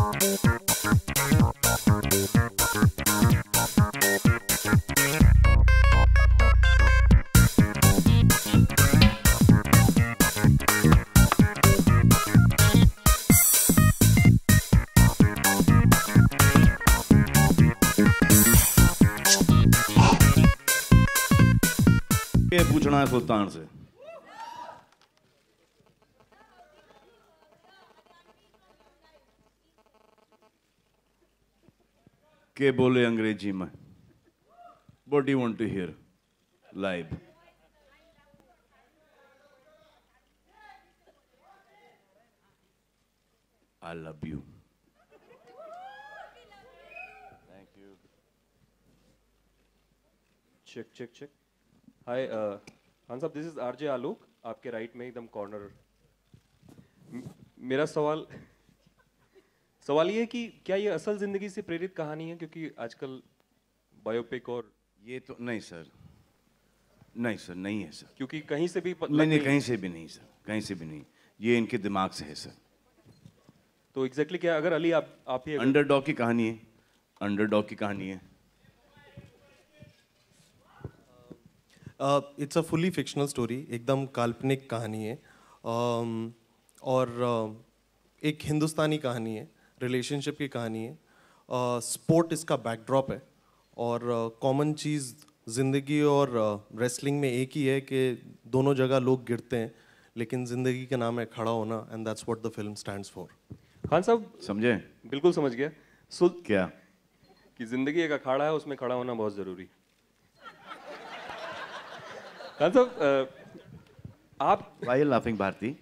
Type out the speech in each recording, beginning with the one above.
ये पूछना है सुल्तान से। के बोले अंग्रेजी में। What do you want to hear live? I love you. Thank you. Check check check. Hi Khan sahab, this is RJ आलोक, आपके राइट में एकदम कॉर्नर। मेरा सवाल ये है कि क्या ये असल जिंदगी से प्रेरित कहानी है? क्योंकि आजकल बायोपिक और ये तो नहीं सर, नहीं सर, नहीं है सर। क्योंकि कहीं से भी नहीं, कहीं से भी नहीं सर, कहीं से भी नहीं। ये इनके दिमाग से है सर। तो एग्जैक्टली क्या, अगर अली आप ही अंडरडॉग की कहानी है, अंडरडॉग की कहानी है। It's a fully fictional story, एकदम काल्पनिक कहानी है। और एक हिंदुस्तानी कहानी है, रिलेशनशिप की कहानी है। स्पोर्ट इसका बैकड्रॉप है और कॉमन चीज़ ज़िंदगी और रेसलिंग में एक ही है कि दोनों जगह लोग गिरते हैं, लेकिन ज़िंदगी का नाम है खड़ा होना, and that's what the film stands for. Khan साहब समझे? बिल्कुल समझ गया। क्या कि जिंदगी एक अखाड़ा है, उसमें खड़ा होना बहुत जरूरी। खान साहब आप Why are you laughing, Bharti?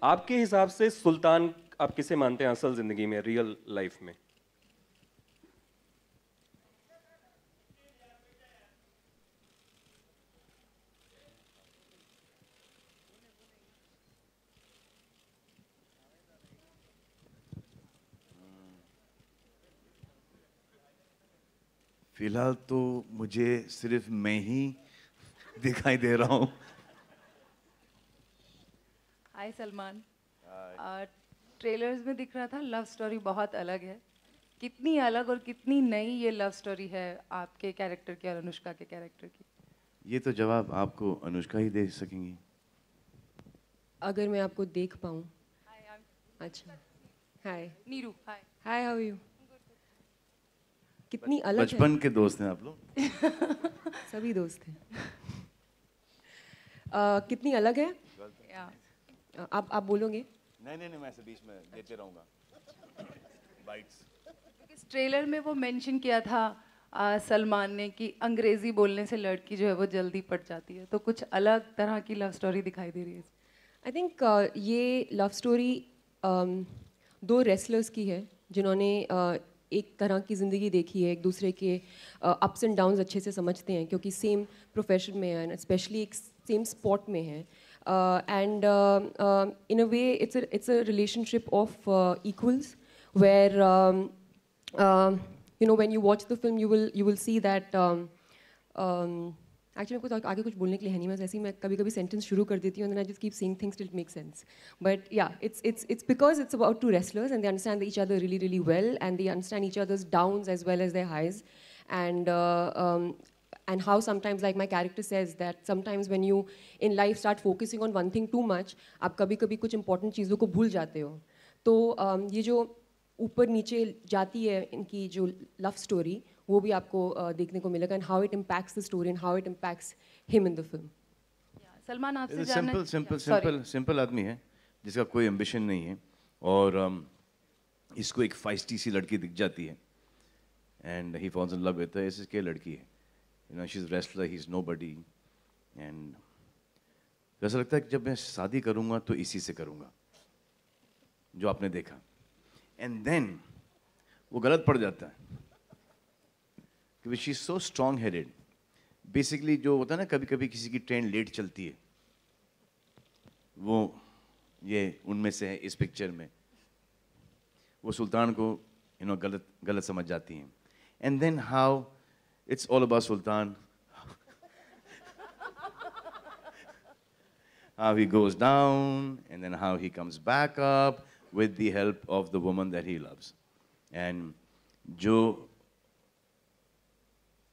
आपके हिसाब से सुल्तान आप किसे मानते हैं असल जिंदगी में, रियल लाइफ में? फिलहाल तो मुझे सिर्फ मैं ही दिखाई दे रहा हूँ। हाय सलमान, ट्रेलर्स में दिख रहा था लव स्टोरी बहुत अलग है। कितनी अलग और कितनी नई ये लव स्टोरी है आपके कैरेक्टर की और अनुष्का के कैरेक्टर की? ये तो जवाब आपको अनुष्का ही दे सकेंगी। अगर मैं आपको देख पाऊँ। अच्छा, हाय नीरू। हाय हाय, हाउ आर यू? कितनी अलग है। बचपन के दोस्त हैं आप लोग? सभी दोस्त हैं। कितनी अलग है। आप बोलोगे? नहीं, मैं ऐसे बीच में देते रहूंगा बाइट्स। इस ट्रेलर में वो मेंशन किया था सलमान ने कि अंग्रेजी बोलने से लड़की जो है वो जल्दी पट जाती है, तो कुछ अलग तरह की लव स्टोरी दिखाई दे रही है। आई थिंक ये लव स्टोरी दो रेसलर्स की है जिन्होंने एक तरह की ज़िंदगी देखी है, एक दूसरे के अप्स एंड डाउन्स अच्छे से समझते हैं क्योंकि सेम प्रोफेशन में है, स्पेशली एक सेम स्पॉट में है। And in a way it's a relationship of equals where you know when you watch the film you will see that actually मेरे को आगे कुछ बोलने के लिए है नहीं, मैं ऐसे ही मैं कभी कभी सेंटेंस शुरू कर देती हूँ and then I just keep saying things till it makes sense. But yeah, it's because it's about two wrestlers and they understand each other really really well and they understand each other's downs as well as their highs. And how sometimes, like my character says, that sometimes when you in life start focusing on one thing too much, आप कभी कभी कुछ important चीज़ों को भूल जाते हो। तो ये जो ऊपर नीचे जाती है इनकी जो लव स्टोरी, वो भी आपको देखने को मिलेगा, and how it impacts the story and how it impacts him in the film. Salman आपसे सिंपल आदमी है जिसका कोई एम्बिशन नहीं है और इसको एक फाइस्टी सी लड़की दिख जाती है and he falls in love with her. इसके लड़की है, you know, she is wrestler, he is nobody, and ऐसा लगता है कि जब मैं शादी करूंगा तो इसी से करूंगा जो आपने देखा, एंड देन वो गलत पड़ जाता है क्योंकि she is so strong headed. Basically जो होता है ना, कभी कभी किसी की ट्रेन लेट चलती है, वो ये उनमें से है। इस पिक्चर में वो सुल्तान को यू नो गलत समझ जाती हैं, and then how it's all about Sultan, how he goes down and then how he comes back up with the help of the woman that he loves. And जो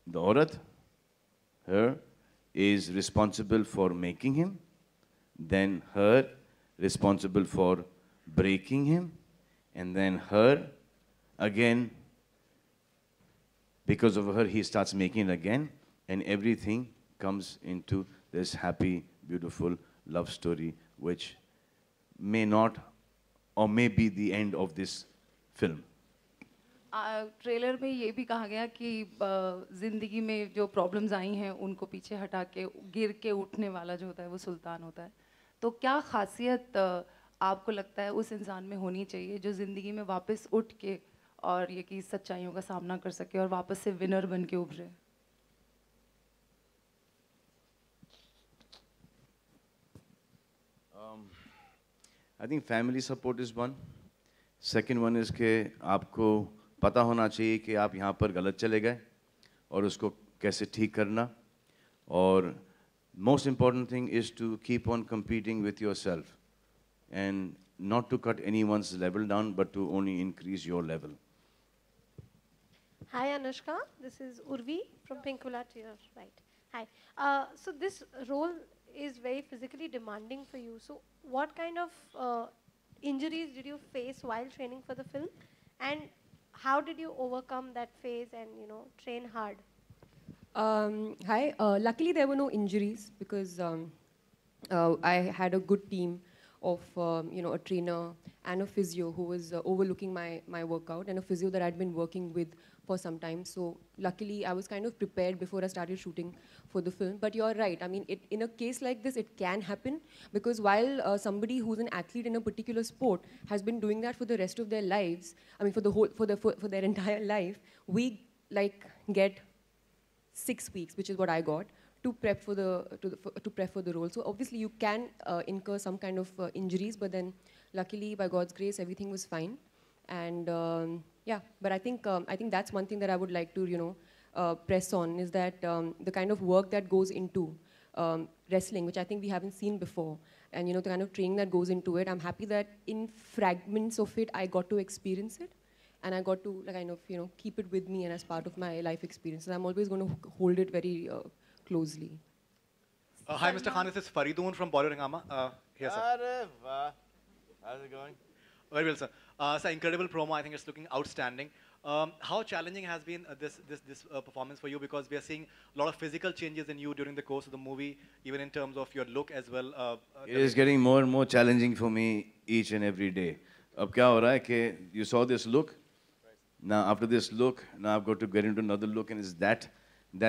the औरत, her, is responsible for making him, then her responsible for breaking him, and then her again, because of her he starts making it again, and everything comes into this happy, beautiful love story, which may not or may be the end of this film. Trailer में ये भी कहा गया कि ज़िंदगी में जो problems आई हैं उनको पीछे हटा के गिर के उठने वाला जो होता है वो सुल्तान होता है. तो क्या खासियत आपको लगता है उस इंसान में होनी चाहिए जो ज़िंदगी में वापस उठ के और ये कि सच्चाइयों का सामना कर सके और वापस से विनर बन के उभरे? I think family support is one. Second one is कि आपको पता होना चाहिए कि आप यहाँ पर गलत चले गए और उसको कैसे ठीक करना. और most important thing is to keep on competing with yourself and not to cut anyone's level down, but to only increase your level. Hi Anushka, this is Urvi from Pinkula to your right. Hi. So this role is very physically demanding for you. So what kind of injuries did you face while training for the film, and how did you overcome that phase and train hard? Hi. Luckily, there were no injuries because I had a good team of a trainer and a physio who was overlooking my workout, and a physio that I'd been working with for some time. So luckily, I was kind of prepared before I started shooting for the film. But you're right. I mean, in a case like this, it can happen because while somebody who's an athlete in a particular sport has been doing that for the rest of their lives, I mean, for their entire life, we get 6 weeks, which is what I got, to prep for the role. So obviously you can incur some kind of injuries, but then luckily by God's grace everything was fine. And yeah, but I think that's one thing that I would like to press on, is that the kind of work that goes into wrestling, which I think we haven't seen before, and the kind of training that goes into it. I'm happy that in fragments of it I got to experience it. And I got to keep it with me and as part of my life experience. So I'm always going to hold it very closely. Hi, Mr. Khan. This is Faridoon from Bollywood Hangama. Here, sir. How's it going? Very well, sir. It's an incredible promo. I think it's looking outstanding. How challenging has been this performance for you? Because we are seeing a lot of physical changes in you during the course of the movie, even in terms of your look as well. It is getting more and more challenging for me each and every day. अब क्या हो रहा है कि you saw this look. Now after this look, now I've got to get into another look, and it's that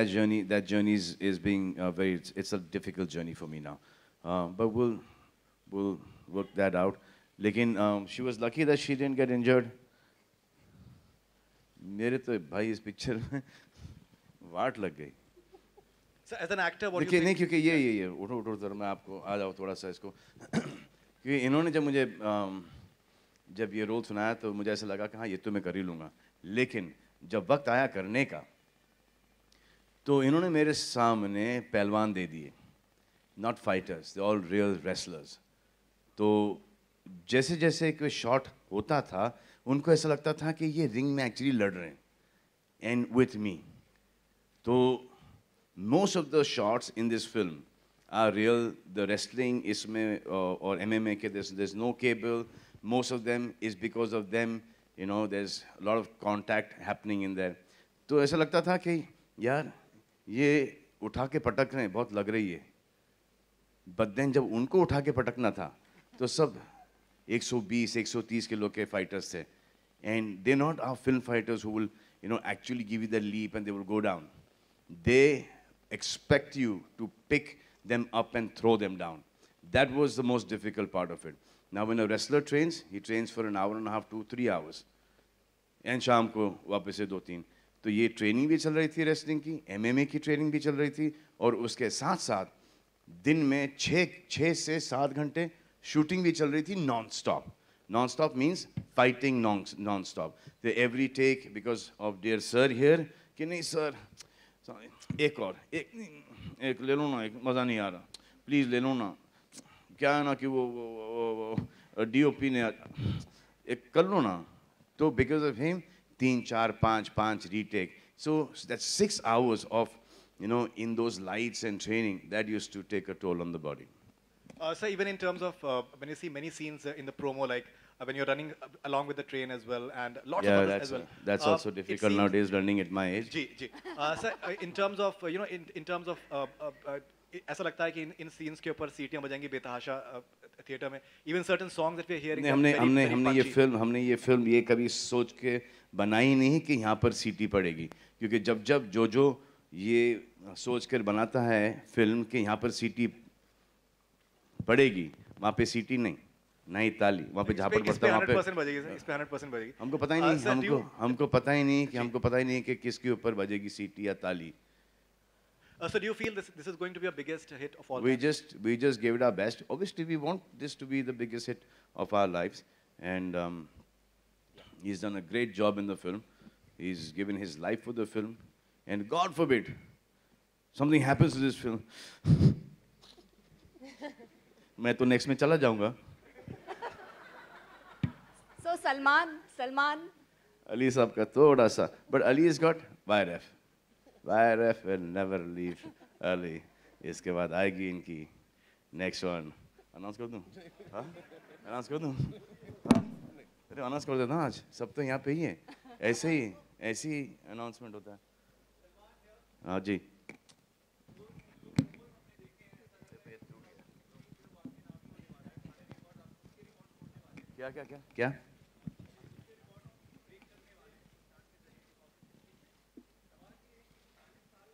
journey is being it's a difficult journey for me now. But we'll work that out. लेकिन she was lucky that she didn't get injured. मेरे तो भाई इस picture में वाट लग गई. So as an actor, what do you think? नहीं, क्योंकि ये उठो जरा, मैं आपको आ जाओ थोड़ा सा इसको. क्योंकि इन्होंने जब ये रोल सुनाया तो मुझे ऐसा लगा कि हाँ ये तो मैं कर ही लूँगा. लेकिन जब वक्त आया करने का तो इन्होंने मेरे सामने पहलवान दे दिए. Not fighters, they all real wrestlers. तो जैसे जैसे कोई शॉट होता था उनको ऐसा लगता था कि ये रिंग में एक्चुअली लड़ रहे हैं एंड विथ मी. तो most of the shots in this film are real. The wrestling इसमें और MMA के there's no cable. Most of them is because of them, there's a lot of contact happening in there. तो ऐसा लगता था कि यार ये उठा के पटक रहे हैं, बहुत लग रही है. But then जब उनको उठा के पटकना था तो सब 120-130 किलो के fighters थे. And they're not our film fighters who will, actually give you the leap and they will go down. They expect you to pick them up and throw them down. That was the most difficult part of it. Now when a wrestler trains, he trains for an hour and a half to 3 hours. And शाम को वापस से 2-3. तो ये training भी चल रही थी रेसलिंग की, MMA की ट्रेनिंग भी चल रही थी, और उसके साथ साथ दिन में 6 से 7 घंटे शूटिंग भी चल रही थी non stop. Non stop means fighting non stop. तो every take because of dear sir here कि नहीं सर एक ले लो ना, एक मज़ा नहीं आ रहा, प्लीज़ ले लो ना. क्या है ना कि वो DOP ने एक कर लो ना, तो because of him 3 4 5 retake. So that's 6 hours of, you know, in those lights and training that used to take a toll on the body. So even in terms of when you see many scenes in the promo, like when you're running along with the train as well, and lots of Yeah, others as well. that's also it difficult seems- nowadays running at my age. जी जी sir in terms of you know in terms of ऐसा लगता है कि इन scenes के ऊपर सीटियां बजाएंगी बेतहाशा थिएटर में, even certain songs that we're hearing नहीं, are very, हमने very हमने punchy. ये फिल्म ये कभी सोच के बनाई नहीं कि यहाँ पर सीटी पड़ेगी, क्योंकि जब जो ये सोच कर बनाता है फिल्म कि यहाँ पर सीटी पड़ेगी, वहाँ पे सीटी नहीं, ना ही ताली, वहाँ पे जहाँ पर इस पे पड़ता है वहाँ पे 100% बजेगी सर, इस पे 100% बजेगी. हमको पता ही नहीं, Sir, do you- हमको पता ही नहीं कि किसके ऊपर बजेगी सीटी या ताली. So do you feel this is going to be a biggest hit of all We time? just gave it our best. Obviously, we want this to be the biggest hit of our lives, and he's done a great job in the film. He's given his life for the film, and God forbid something happens to this film. मैं तो next में चला जाऊँगा. So Salman. Ali साहब का थोड़ा सा, but Ali has got YRF. YRF will never leave Ali. इसके बाद आएगी इनकी next one. Announce कर दूँ? हाँ? Announce कर दूँ? हाँ? अरे announce कर देता आज. सब तो यहाँ पे ही है. ऐसे ही announcement होता है. हाँ जी. क्या?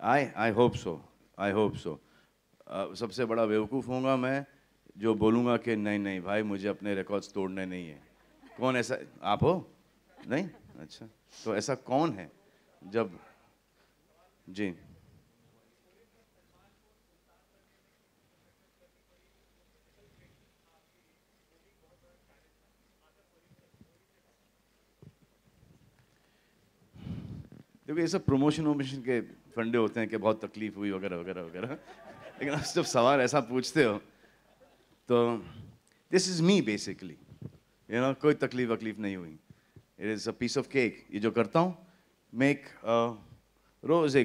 I hope so. सबसे बड़ा बेवकूफ़ होऊंगा मैं जो बोलूँगा कि नहीं भाई मुझे अपने रिकॉर्ड्स तोड़ने नहीं है. कौन ऐसा? आप हो? नहीं? अच्छा, तो ऐसा कौन है जब जी देखो ये सब प्रमोशन के फंडे होते हैं कि बहुत तकलीफ हुई वगैरह वगैरह वगैरह, लेकिन आप जब सवाल ऐसा पूछते हो तो this is me basically, you know, कोई तकलीफ वकलीफ नहीं हुई. It is a piece of cake. ये जो करता हूँ मैं रोज़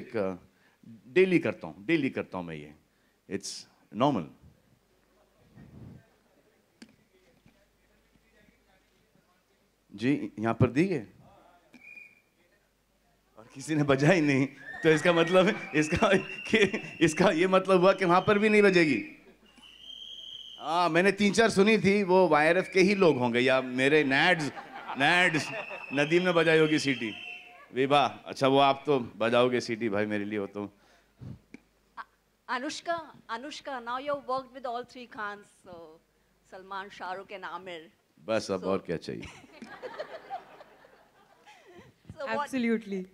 डेली करता हूँ मैं ये. It's normal. जी यहाँ पर दी है और किसी ने बजा ही नहीं, तो इसका मतलब इसका ये मतलब हुआ कि वहां पर भी नहीं बजेगी. हाँ, मैंने 3-4 सुनी थी, वो YRF के ही लोग होंगे या मेरे नैड्स नदीम ने बजाई होगी सीटी. विभा, अच्छा वो आप तो बजाओगे सीटी भाई मेरे लिए हो तो. Anushka, now you've worked with all three Khans, so Salman, Shah Rukh and Amir. बस अब और क्या चाहिए. So Absolutely.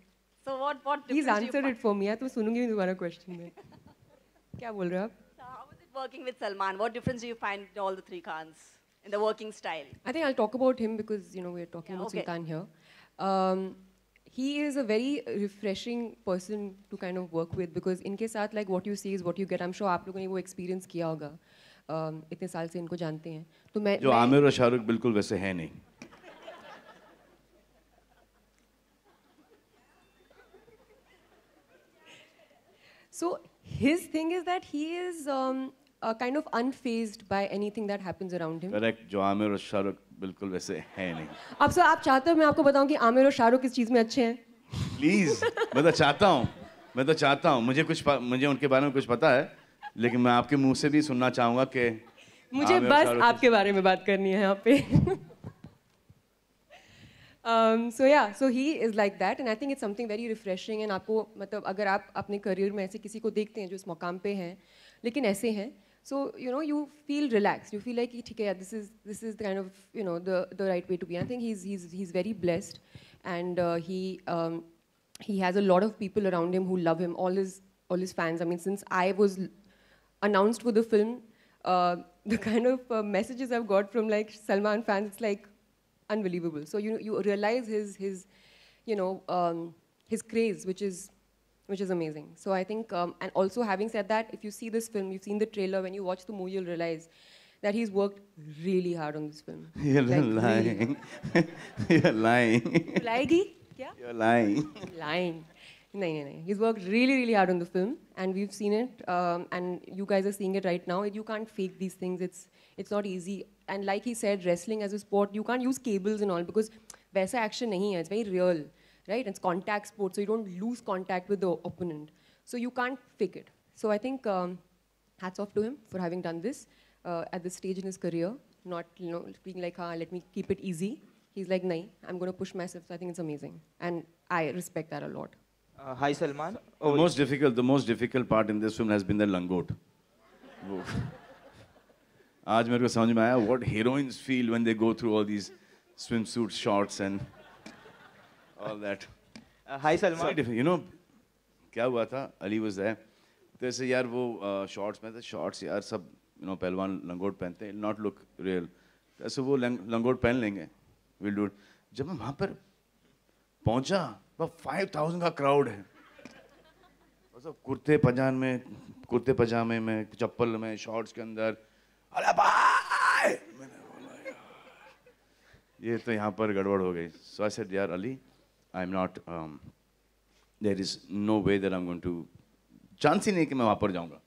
what He's difference do you answered find? it for me. या तो सुनूंगी नहीं दोबारा question में. क्या बोल रहे हो आप? So how is it working with Salman? What difference do you find in all the three Khans in the working style? I think I'll talk about him because we're talking Yeah, about okay. Sultan here. He is a very refreshing person to kind of work with because इनके साथ like what you see is what you get. I'm sure आप लोगों ने वो experience किया होगा. इतने साल से इनको जानते हैं. तो जो आमिर और शाहरुख बिल्कुल वैसे है नहीं. So his thing is that he is kind of unfazed by anything that happens around him. Correct. जो आमिर और शाहरुख बिल्कुल वैसे है नहीं. अब सर आप चाहते हो मैं आपको बताऊं कि आमिर और शाहरुख किस चीज़ में अच्छे हैं? प्लीज, मैं तो चाहता हूँ मुझे उनके बारे में कुछ पता है, लेकिन मैं आपके मुंह से भी सुनना चाहूंगा कि मुझे आमिर और बस शाहरुख आपके बारे में बात करनी है यहाँ पे. So he is like that and I think it's something very refreshing and आपको मतलब अगर आप अपने करियर में ऐसे किसी को देखते हैं जो इस मकाम पे हैं लेकिन ऐसे हैं, so you feel relaxed, you feel like ठीक है, this is the kind of the right way to be. I think he's very blessed and he has a lot of people around him who love him, all his fans. I mean, since I was announced for the film, the kind of messages I've got from like Salman fans, it's like unbelievable. So you realize his craze, which is amazing. So I think, and also having said that, if you see this film, you've seen the trailer, when you watch the movie, you'll realize that he's worked really hard on this film. You're Like, lying. You're lying. really. Laggy? Yeah? You're lying. Lying. No. He's worked really, really hard on the film, and we've seen it, and you guys are seeing it right now. You can't fake these things. It's not easy. And like he said, wrestling as a sport, you can't use cables and all because वैसा action नहीं है. It's very real, right? It's contact sport, so you don't lose contact with the opponent. So you can't fake it. So I think hats off to him for having done this at this stage in his career. Not being like, let me keep it easy. He's like, nahi, I'm going to push myself. So I think it's amazing, and I respect that a lot. Hi Salman. The most difficult part in this film has been the langot. वो आज मेरे को समझ में आया what heroines feel when they go through all these swimsuit shorts and all that. Hi Salman. You know क्या हुआ था? Ali was there. तो ऐसे यार वो shorts में थे, shorts यार सब पहलवान लंगोट पहनते हैं, not look real. ऐसे वो लंगोट पहन लेंगे. We'll do it. जब मैं वहाँ पर पहुँचा, वह 5,000 का crowd है. सब कुर्ते पजामे में, चप्पल में, शॉर्ट्स के अंदर. अरे भाई! मैंने बोला यार, ये तो यहाँ पर गड़बड़ हो गई. So I said, यार Ali, I'm not. There is no way that I'm going to. Chance ही नहीं कि मैं वहाँ पर जाऊँगा.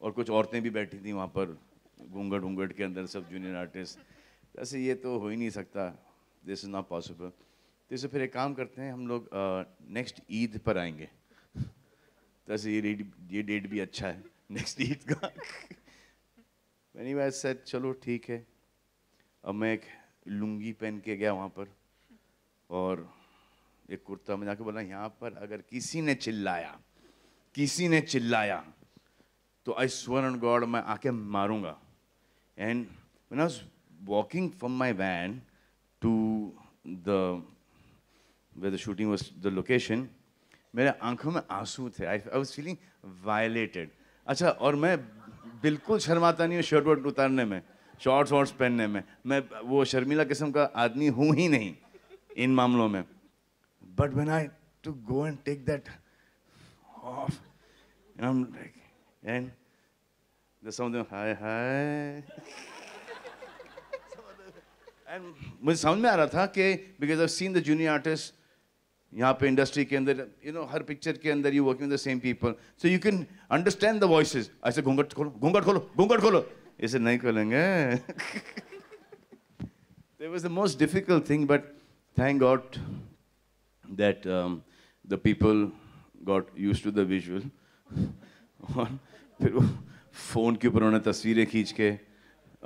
और कुछ औरतें भी बैठी थी वहाँ पर, घूंघट के अंदर सब जूनियर आर्टिस्ट. ऐसे ये तो हो ही नहीं सकता. This is not possible. तो इसे फिर एक काम करते हैं, हम लोग नेक्स्ट ईद पर आएंगे. तो ऐसे ये डेट भी अच्छा है नेक्स्ट ईद का. Anyway, I said चलो ठीक है. अब मैं एक लुंगी पहन के गया वहाँ पर और एक कुर्ता में जाके बोला यहाँ पर अगर किसी ने चिल्लाया तो I swear on God मैं आके मारूंगा. And when I was walking from my van to where the shooting was, the location, मेरे आंखों में आंसू थे. I was feeling violated. अच्छा, और मैं बिल्कुल शर्माता नहीं हूँ शर्ट वर्ट उतारने में, शॉर्ट्स पहनने में. मैं वो शर्मीला किस्म का आदमी हूँ ही नहीं इन मामलों में. But when I to go and take that off, and I'm like, and there's some of them, hi. And मुझे समझ में आ रहा था कि because I've seen the junior artists यहाँ पे इंडस्ट्री के अंदर, हर पिक्चर के अंदर you working with the same people, so you can understand the voices. ऐसे घूंघट खोलो, ऐसे नहीं खोलेंगे. It was the most difficult thing, but thank God that the people got used to the visual. और फिर वो फोन के ऊपर उन्होंने तस्वीरें खींच के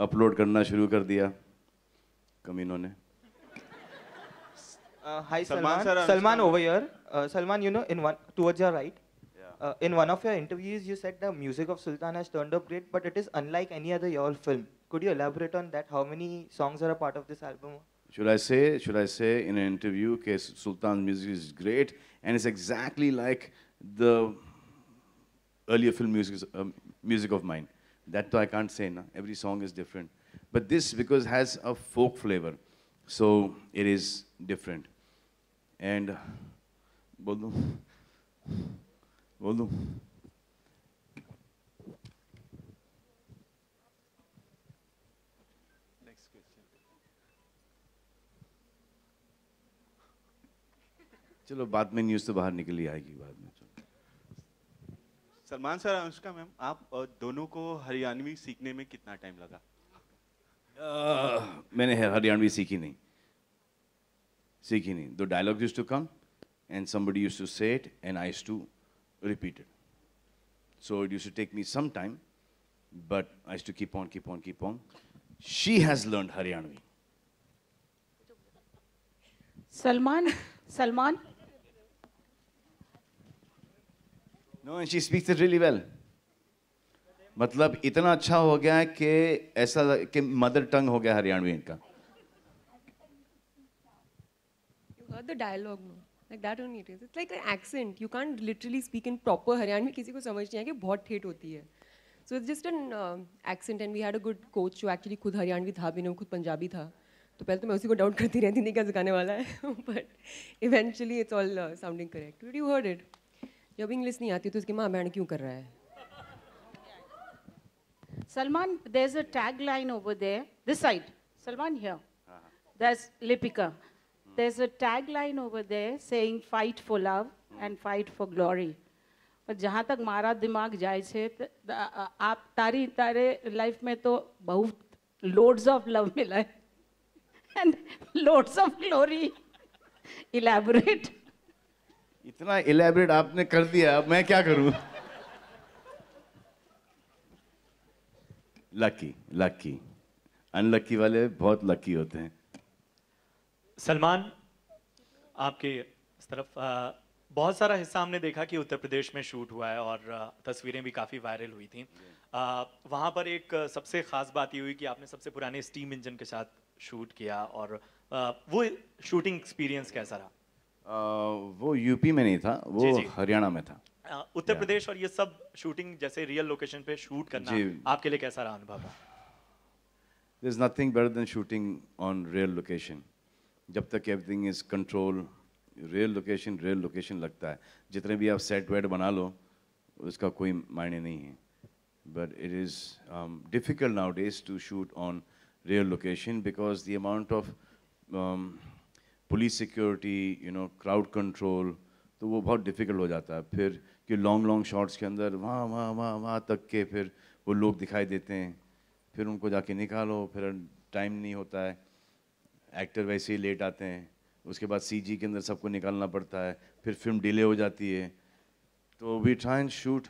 अपलोड करना शुरू कर दिया कमीनों ने. Hi Salman over here. Salman, towards your right. Yeah. In one of your interviews, you said the music of Sultan has turned up great, but it is unlike any other your film. Could you elaborate on that? How many songs are a part of this album? Should I say in an interview that Sultan's music is great and it's exactly like the earlier film music of mine? That though I can't say, na. Every song is different. But this, because it has a folk flavor, so it is different. And बोल दूं. Next question. चलो बाद में news तो बाहर निकली आएगी बाद में. सलमान सर, अनुष्का मैम, आप दोनों को हरियाणवी सीखने में कितना टाइम लगा? मैंने हरियाणवी सीखी नहीं. The dialogue used to come and somebody used to say it and I used to repeat it. So it used to take me some time, but I used to keep on. She has learned Haryanvi. Salman. No, and she speaks it really well. मतलब इतना अच्छा हो गया है कि ऐसा कि mother tongue हो गया हरियाणवी इनका. You heard the dialogue, no? Like that only it is. It's like an accent. You can't literally speak in proper Haryanvi. किसी को समझ नहीं आएगी, बहुत ठेठ होती है. So it's just an accent, and we had a good coach who actually खुद हरियाणवी था भी नहीं, वो खुद पंजाबी था. तो पहले तो मैं उसी को डाउट करती रहती थी क्या सिखाने वाला है. But eventually it's all sounding correct. But you heard it. जब इंग्लिश नहीं आती तो उसकी माँ बहन क्यों कर रहा है? Salman, there's a tagline over there. This side. Salman here. That's Lipika. There's a tagline over there saying fight for love and fight for glory. पर जहाँ तक मारा दिमाग जाए छे आप तारे लाइफ में तो बहुत loads of love मिला है and loads of glory. Elaborate. इतना elaborate आपने कर दिया, अब मैं क्या करूँ? लकी अनलकी वाले बहुत लकी होते हैं। सलमान, आपके इस तरफ बहुत सारा हिस्सा हमने देखा कि उत्तर प्रदेश में शूट हुआ है और तस्वीरें भी काफ़ी वायरल हुई थी। वहाँ पर एक सबसे ख़ास बात ये हुई कि आपने सबसे पुराने स्टीम इंजन के साथ शूट किया और वो शूटिंग एक्सपीरियंस कैसा रहा? वो यूपी में नहीं था, वो हरियाणा में था। उत्तर प्रदेश और ये सब शूटिंग जैसे रियल लोकेशन पे शूट करना आपके लिए कैसा रहा अनुभव? There's nothing better than shooting on real location. जब तक everything is control, real location लगता है। जितने भी आप सेट वेट बना लो, उसका कोई मायने नहीं है। But it is difficult nowadays to shoot on real location because the amount of police security, crowd control, तो वो बहुत difficult हो जाता है। फिर कि long shots के अंदर वहाँ तक के फिर वो लोग दिखाई देते हैं, फिर उनको जाके निकालो, फिर टाइम नहीं होता है, एक्टर वैसे ही लेट आते हैं, उसके बाद सीजी के अंदर सबको निकालना पड़ता है, फिर फिल्म डिले हो जाती है। तो we try and shoot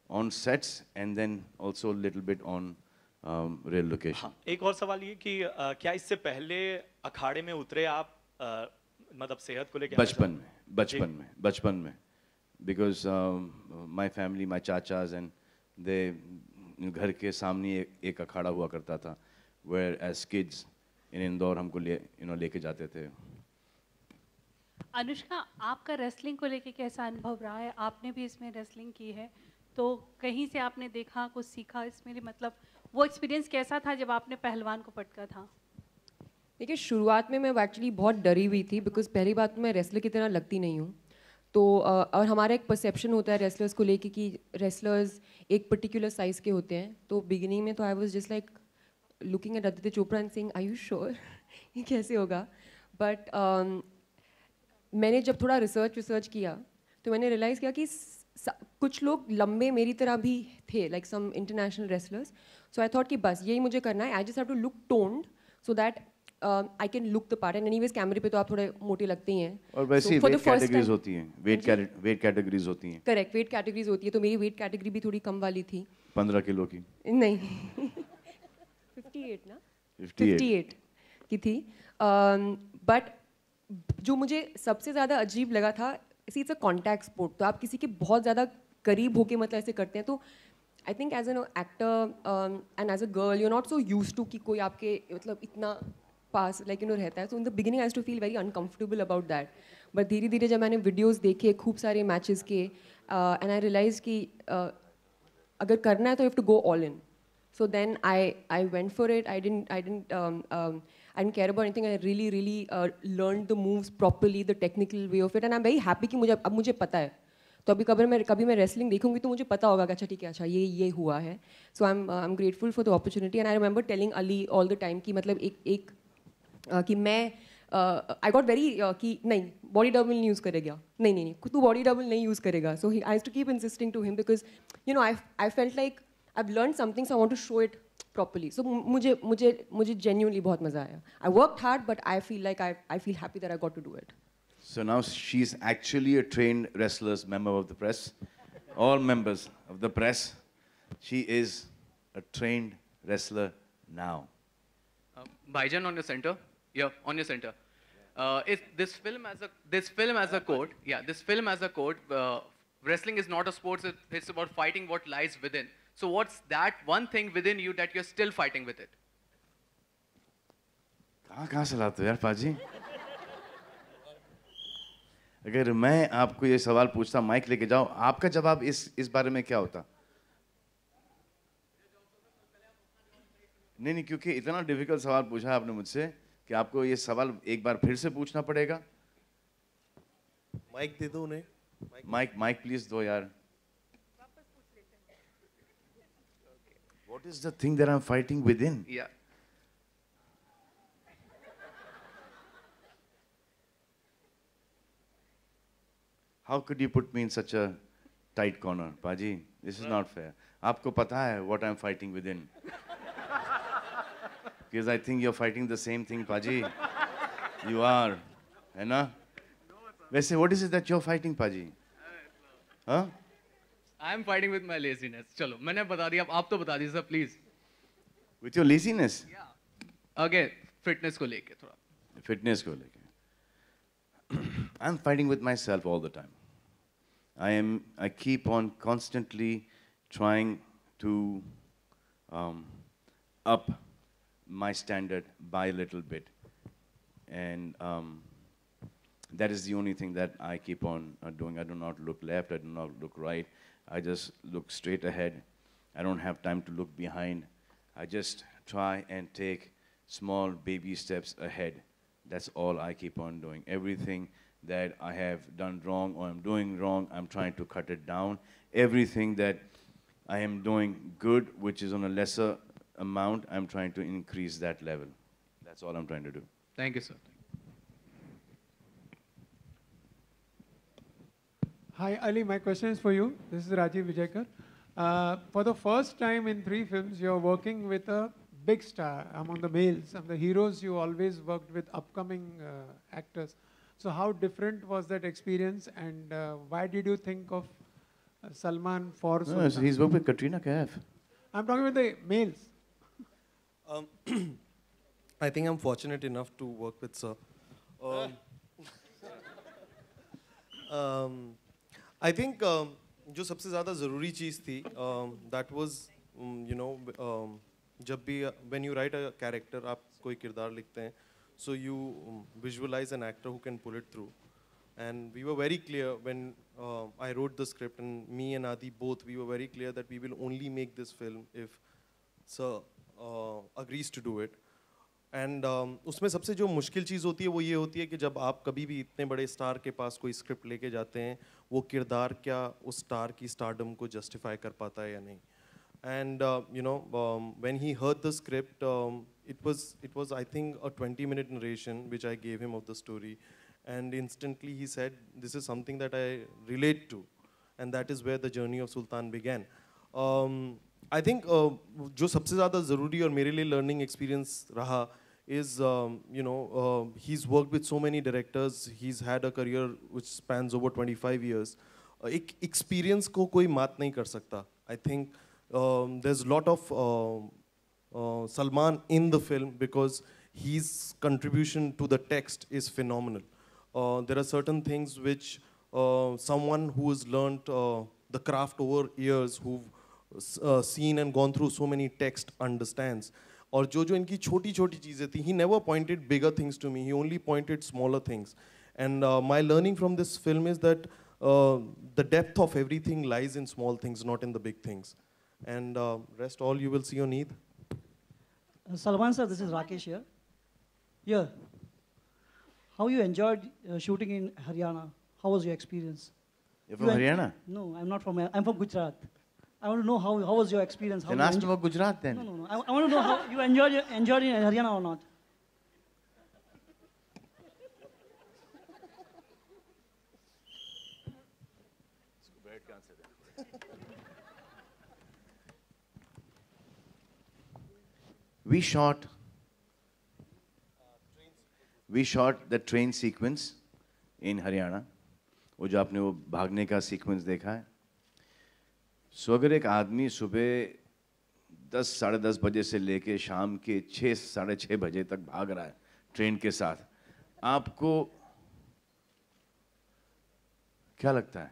on sets and then also little bit on real location. एक और सवाल ये कि क्या इससे पहले अखाड़े में उतरे आप, मतलब सेहत को लेकर? बचपन में because my family, my chachas and they, घर के सामने एक अखाड़ा हुआ करता था, where as kids in Indore हमको लेके जाते थे। अनुष्का, आपका रेसलिंग को लेके कैसा अनुभव रहा है? आपने भी इसमें रेसलिंग की है, तो कहीं से आपने देखा, कुछ सीखा इसमें, मतलब वो एक्सपीरियंस कैसा था जब आपने पहलवान को पटका था? देखिए, शुरुआत में मैं एक्चुअली बहुत डरी हुई थी बिकॉज पहली बात मैं रेसलर की तरह लगती नहीं हूँ। तो और हमारा एक परसेप्शन होता है रेसलर्स को लेके कि रेसलर्स एक पर्टिकुलर साइज़ के होते हैं। तो बिगिनिंग में तो I was just like looking at Aditya Chopra and saying, are you sure ये कैसे होगा? बट मैंने जब थोड़ा रिसर्च किया तो मैंने रियलाइज़ किया कि कुछ लोग लंबे मेरी तरह भी थे, like some international wrestlers. So I thought कि बस यही मुझे करना है, I just have to look toned so that I can look the part. And anyways कैमरे पे तो आप थोड़े मोटे लगते ही हैं। और वैसे ही वेट कैटेगरीज होती हैं, वेट कैटेगरीज होती हैं। करेक्ट, वेट कैटेगरीज होती है। तो मेरी वेट कैटेगरी भी थोड़ी कम वाली थी, 15 किलो की नहीं 58 ना 58 की थी। बट जो मुझे सबसे ज़्यादा अजीब लगा था, इट्स अ कॉन्टैक्ट स्पोर्ट, तो आप किसी के बहुत ज़्यादा करीब होके मतलब ऐसे करते हैं। तो I think as an actor and as a girl you are not so used to कि कोई आपके मतलब इतना पास लाइक रहता है। So in the beginning I used to feel very uncomfortable about that. But धीरे धीरे जब मैंने वीडियोस देखे खूब सारे मैचेस के एंड आई रियलाइज कि अगर करना है तो you have to go all in. So then I went for it. I didn't care about anything. I really learned the moves properly, the technical way of it, and I'm very happy कि मुझे पता है। तो अभी कभी मैं wrestling देखूंगी तो मुझे पता होगा कि अच्छा ठीक है, अच्छा ये हुआ है। So I am grateful for the opportunity and I remember telling Ali all the time कि मतलब एक कि मैं आई गॉट वेरी कि नहीं बॉडी डबल नहीं यूज़ करेगा, नहीं तू बॉडी डबल नहीं यूज़ करेगा। So I have to keep insisting to him because I felt like I have learn something, so I want to show it properly. So मुझे genuinely बहुत मज़ा आया. I worked hard, but I feel like I feel happy that I got to do it. So now she's actually a trained wrestler's member of the press. All members of the press. She is a trained wrestler now. Baijan on your center. Yeah, on your center. Is this film as a code? Yeah, this film as a code. Wrestling is not a sport. It's about fighting what lies within. So what's that one thing within you that you're still fighting with it? कहाँ से लाते हो यार पाजी? अगर मैं आपको ये सवाल पूछता, माइक लेके जाओ, आपका जवाब इस बारे में क्या होता? नहीं, क्योंकि इतना डिफिकल्ट सवाल पूछा आपने मुझसे कि आपको ये सवाल एक बार फिर से पूछना पड़ेगा। माइक दे दो उन्हें। माइक प्लीज दो यार। What is the thing that I'm fighting within? Yeah. How could you put me in such a tight corner, Paji? This is not fair. आपको पता है what I'm fighting within? Because I think you're fighting the same thing, Paji. You are, है ना? वैसे what is it that you're fighting, Paji? Huh? I am fighting with my laziness. चलो मैंने बता दिया, अब आप तो बता दीजिए sir please. With your laziness? Okay, fitness को लेके थोड़ा. Fitness को लेके. I'm fighting with myself all the time. I keep on constantly trying to up my standard by a little bit. And that is the only thing that I keep on doing. I do not look left, I do not look right. I just look straight ahead. I don't have time to look behind. I just try and take small baby steps ahead. That's all I keep on doing. Everything that I have done wrong or I'm doing wrong, I'm trying to cut it down. Everything that I am doing good, which is on a lesser amount, I'm trying to increase that level. That's all I'm trying to do. Thank you, sir. Hi, Ali. My question is for you. This is Rajiv Vijayakar. For the first time in 3 films, you're working with a big star among the males. And the heroes, you always worked with upcoming actors. So how different was that experience, and why did you think of Salman for Sultan? No, so he's worked with Katrina Kaif. I'm talking about the males. I think I'm fortunate enough to work with Sir. I think जो सबसे ज़्यादा ज़रूरी चीज़ थी, that was, you know, जब भी when you write a character, आप कोई किरदार लिखते हैं, so you visualize an actor who can pull it through. And we were very clear when I wrote the script, and me and Adi both, we were very clear that we will only make this film if Sir agrees to do it. And उसमें सबसे जो मुश्किल चीज़ होती है वो ये होती है कि जब आप कभी भी इतने बड़े स्टार के पास कोई स्क्रिप्ट लेके जाते हैं, वो किरदार क्या उस स्टार की स्टारडम को जस्टिफाई कर पाता है या नहीं. And you know, when he heard the script, it was I think a 20-minute narration which I gave him of the story, and instantly he said, "This is something that I relate to," and that is where the journey of Sultan began. I think जो सबसे ज़्यादा ज़रूरी और मेरे लिए learning experience रहा is you know, he's worked with so many directors. He's had a career which spans over 25 years. एक experience को कोई मात नहीं कर सकता. I think there's a lot of Salman in the film because his contribution to the text is phenomenal. There are certain things which someone who has learnt the craft over years, who've seen and gone through so many texts, understands. और जो इनकी छोटी छोटी चीज़ें थी, he never pointed bigger things to me. He only pointed smaller things. And my learning from this film is that the depth of everything lies in small things, not in the big things. And rest all you will see on Eid. Salman sir, this is Rakesh here. Yeah. How you enjoyed shooting in Haryana? How was your experience? You're from Haryana? No, I'm not from. I'm from Gujarat. I want to know how was your experience? How then ask about Gujarat then. No. I want to know how you enjoyed in Haryana or not. We shot the train sequence in Haryana. वो जो आपने वो भागने का sequence देखा है. So अगर एक आदमी सुबह 10 साढ़े 10 बजे से लेके शाम के 6 साढ़े 6 बजे तक भाग रहा है ट्रेन के साथ, आपको क्या लगता है?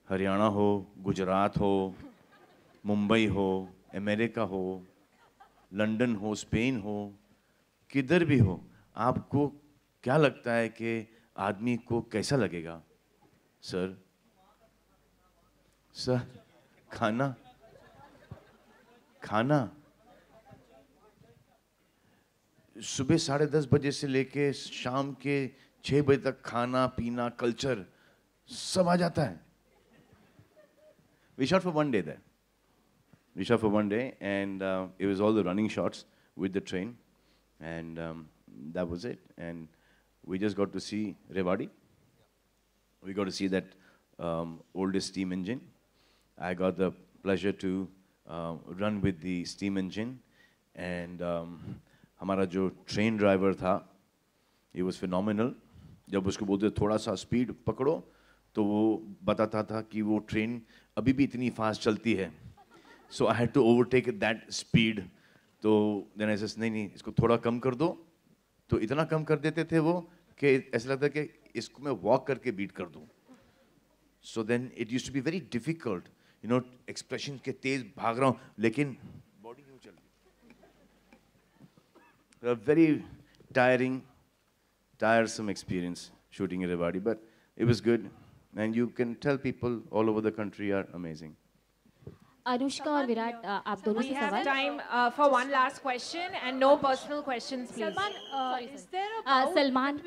हरियाणा हो, गुजरात हो, मुंबई हो, अमेरिका हो, लंदन हो, स्पेन हो, किधर भी हो, आपको क्या लगता है कि आदमी को कैसा लगेगा? सर खाना सुबह 10:30 बजे से लेके शाम के 6 बजे तक खाना पीना कल्चर सब आ जाता है. We shot for one day there. Risha for one day, and it was all the running shots with the train, and that was it. And we just got to see Rewari. We got to see that oldest steam engine. I got the pleasure to run with the steam engine, and हमारा जो train driver था, it was phenomenal. जब उसको बोलते थोड़ा सा speed पकड़ो, तो वो बताता था कि वो train अभी भी इतनी fast चलती है. So I had to overtake that speed. तो then I said नहीं इसको थोड़ा कम कर दो. तो इतना कम कर देते थे वो कि ऐसा लगता कि इसको मैं walk करके beat कर दूँ. So then it used to be very difficult, you know, expressions के तेज भाग रहा हूँ, लेकिन body यूँ चल रही. A very tiresome experience shooting in Rewari, but it was good, and you can tell people all over the country are amazing. Anushka और विराट आप दोनों से सवाल. We have time for one last question and no personal questions, please. Salman, is there a Salman,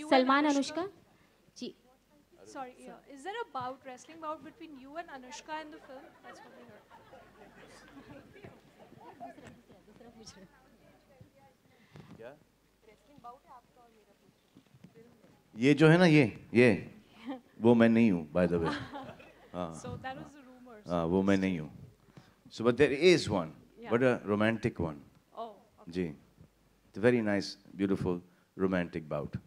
Salman Anushka. Ji. Sorry, is there a wrestling bout between you and Anushka in the film? That's what we heard. क्या? ये जो है ना ये वो मैं नहीं हूँ, by the way. So that was the rumor. वो मैं नहीं हूँ. So but there is one, but a romantic one. Oh. Okay. Ji. It's a very nice, beautiful, romantic bout.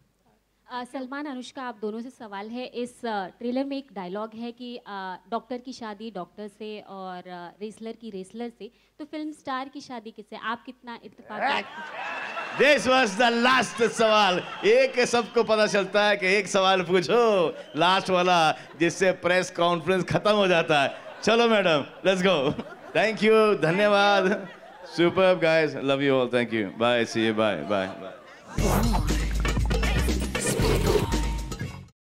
Salman Anushka आप दोनों से सवाल है. इस ट्रेलर में एक डायलॉग है कि डॉक्टर की शादी डॉक्टर से और रेसलर की रेसलर से, तो फिल्म स्टार की शादी किससे? आप कितना इत्तेफाक? This was the last सवाल. एक सबको पता चलता है कि एक सवाल पूछो लास्ट वाला जिससे प्रेस कॉन्फ्रेंस खत्म हो जाता है. चलो madam, let's go. Thank you, धन्यवाद. Superb guys, love you all. Thank you. Bye. See you. Bye.